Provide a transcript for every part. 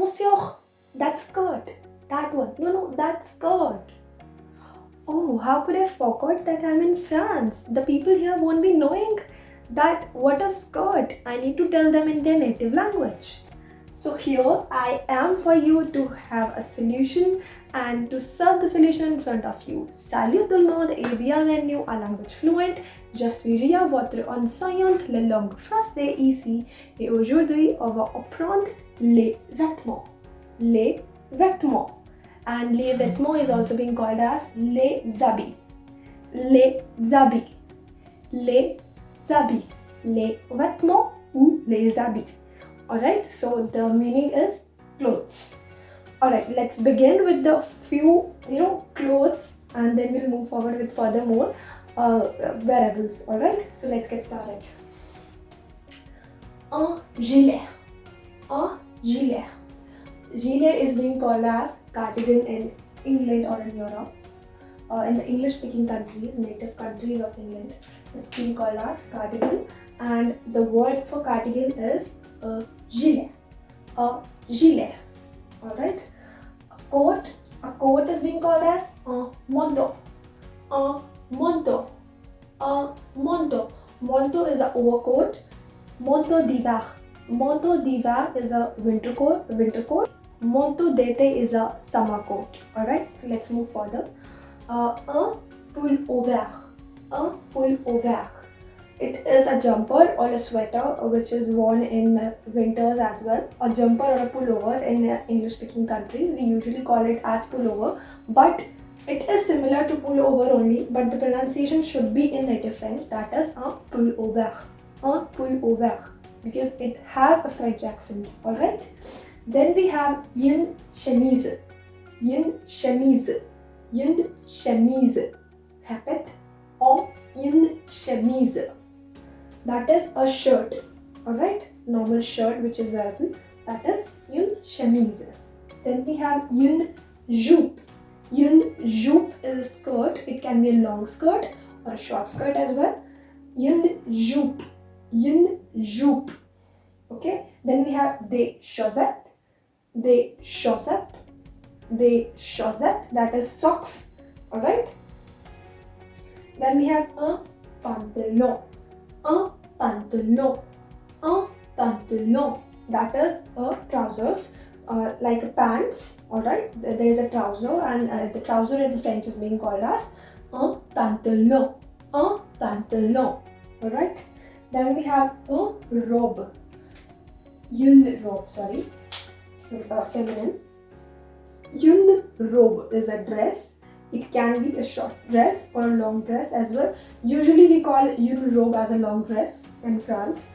Monsieur, that skirt. That one. No, that skirt. Oh, how could I forget that I'm in France? The people here won't be knowing that what a skirt. I need to tell them in their native language. So here I am for you to have a solution and to serve the solution in front of you. Salut tout le monde et bienvenue à Language Fluent. Je suis Ria, votre enseignante de langue française ici. Et aujourd'hui, on va apprendre les vêtements. Les vêtements. And les vêtements is also being called as les habits. Les habits. Les habits. Les vêtements ou les habits. Alright, so the meaning is clothes. Alright, let's begin with the few, clothes, and then we'll move forward with furthermore wearables. Alright, so let's get started. Un gilet. Un gilet. Gilet is being called as cardigan in England or in Europe. In the English-speaking countries, native countries of England, it's being called as cardigan, and the word for cardigan is a gilet. A gilet. Alright. A coat is being called as un manteau. Un manteau. Un manteau. Manteau is an overcoat. Manteau d'hiver. Manteau d'hiver is a winter coat. Manteau d'été is a summer coat. Alright, so let's move further. Un pullover. Un pullover. It is a jumper or a sweater which is worn in winters as well. A jumper or a pullover in English-speaking countries, we usually call it as pullover, but it is similar to pullover only, but the pronunciation should be in native French. That is un pullover. Un pullover, because it has a French accent. Alright. Then we have une chemise. Une chemise. Une chemise. Répète. Une chemise. That is a shirt. Alright? Normal shirt which is wearable. That is une chemise. Then we have une jupe. Une jupe is a skirt. It can be a long skirt or a short skirt as well. Une jupe. Une jupe. Okay? Then we have des chaussettes. Des chaussettes. Des chaussettes. That is socks. Alright? Then we have un pantalon. Un pantalon. Un pantalon. That is a trousers, like a pants. Alright, there is a trouser, and the trouser in French is being called as un pantalon. Un pantalon. Alright. Then we have a robe. Une robe, sorry. It's feminine. Une robe is a dress. It can be a short dress or a long dress as well. Usually we call une robe as a long dress in France.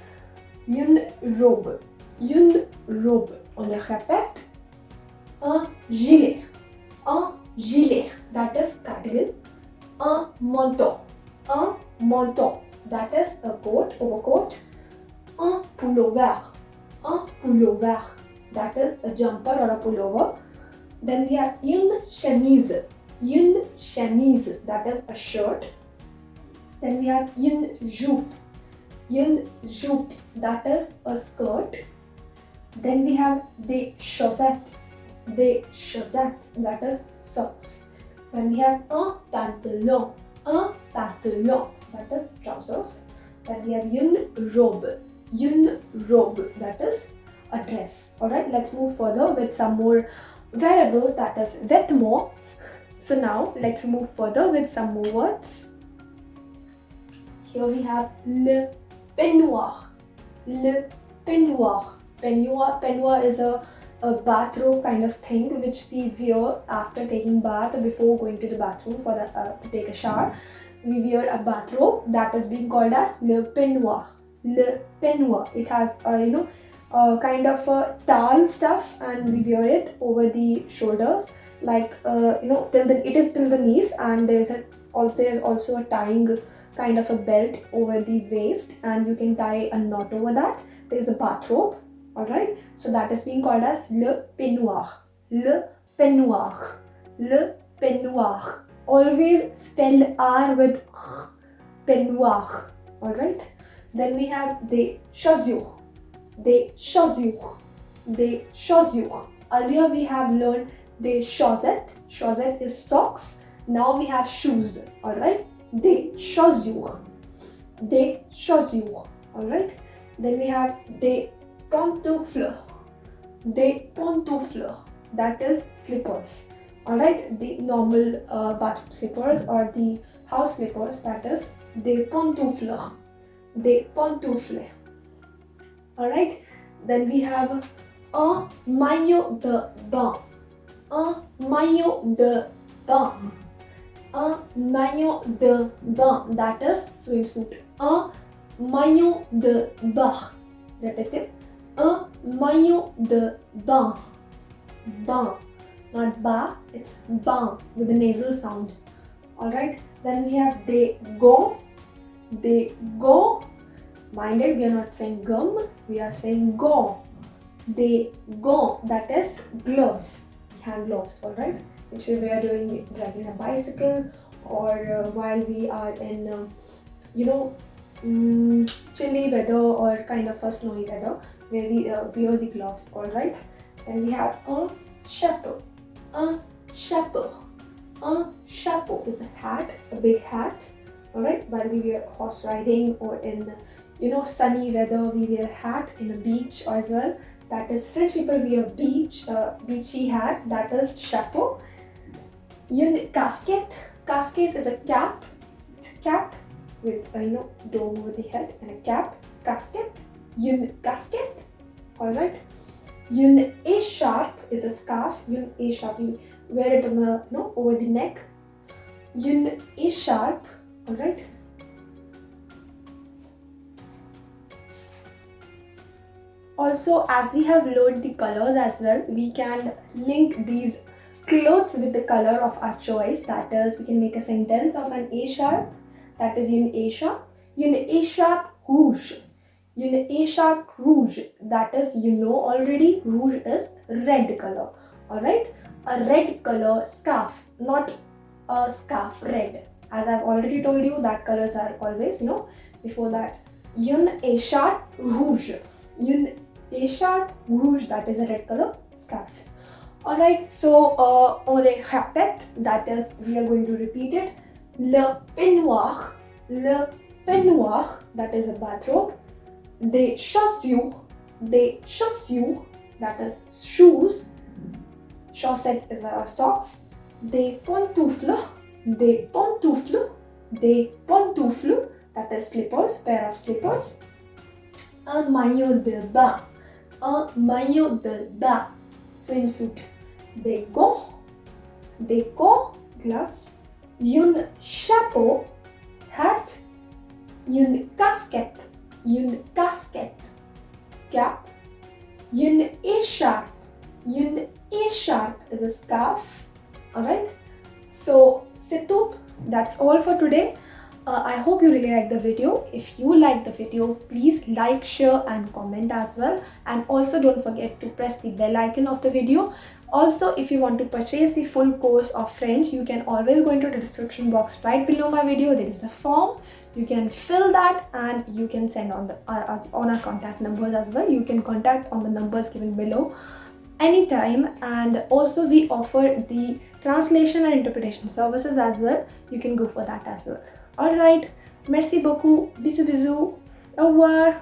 Une robe. Une robe. On le répète. Un gilet. Un gilet. That is cardigan. Un manteau. Un manteau. That is a coat, overcoat. Un pullover. Un pullover. That is a jumper or a pullover. Then we have une chemise. Une chemise, that is a shirt. Then we have une jupe. Une jupe, that is a skirt. Then we have des chaussettes. Des chaussettes, that is socks. Then we have un pantalon. Un pantalon, that is trousers. Then we have une robe. Une robe, that is a dress. Alright, let's move further with some more wearables, that is vêtements. So now let's move further with some more words. Here we have le peignoir. Le peignoir. Peignoir is a bathrobe kind of thing which we wear after taking bath or before going to the bathroom for to take a shower. We wear a bathrobe that is being called as le peignoir. Le peignoir. It has kind of a towel stuff, and we wear it over the shoulders. Like it is till the knees, and there is also a tying kind of a belt over the waist, and you can tie a knot over that. There is a bathrobe. Alright, so that is being called as le peignoir. Le peignoir. Le peignoir. Always spell R with peignoir. Alright, then we have des chaussures. Des chaussures. Des chaussures. Earlier we have learned des chaussettes. Chaussettes is socks. Now we have shoes. Alright. Des chaussures. Des chaussures. Alright. Then we have des pantoufles. Des pantoufles. That is slippers. Alright. The normal bathroom slippers or the house slippers. That is des pantoufles. Des pantoufles. Alright. Then we have un maillot de bain. Un maillot de bain. Un maillot de bain. That is swimsuit. Un maillot de bain. Repeat it. Un maillot de bain. Bain. Not ba, it's bain with a nasal sound. Alright. Then we have des gants. Des gants. Mind it, we are not saying gum, we are saying gants. Des gants, that is gloves, hand gloves, alright, which we wear during driving a bicycle or while we are in, chilly weather or kind of a snowy weather, where we wear the gloves, alright. Then we have un chapeau. Un chapeau. Un chapeau is a hat, a big hat, alright, while we wear horse riding or in sunny weather, we wear a hat in a beach as well. That is French people wear beachy hat. That is chapeau. Une casquette. Casquette is a cap. It's a cap with a dome over the head and a cap. Casquette. Une casquette. All right. Une écharpe is a scarf. Une écharpe. You wear it on over the neck. Une écharpe. All right. Also, as we have learned the colors as well, we can link these clothes with the color of our choice. That is, we can make a sentence of an écharpe. That is une écharpe. Une écharpe rouge. Une écharpe rouge. That is, already, rouge is red color. Alright? A red color scarf. Not a scarf, red. As I've already told you, that colors are always, before that. Une écharpe rouge. Une écharpe rouge, that is a red color scarf. Alright, so on les répète, that is, we are going to repeat it. Le peignoir, that is a bathrobe. Des chaussures, that is shoes. Chaussette is our socks. Des pantoufles, that is slippers, pair of slippers. Un maillot de bain, swimsuit. Des gants, gloves. Une chapeau, hat. Une casquette, cap. Une écharpe is a scarf. Alright, so c'est tout. That's all for today. I hope you really liked the video. If you liked the video, please like, share and comment as well. And also don't forget to press the bell icon of the video. Also, if you want to purchase the full course of French, you can always go into the description box right below my video. There is a form. You can fill that and you can send on our contact numbers as well. You can contact on the numbers given below anytime. And also we offer the translation and interpretation services as well. You can go for that as well. Alright, merci beaucoup, bisous bisous, au revoir.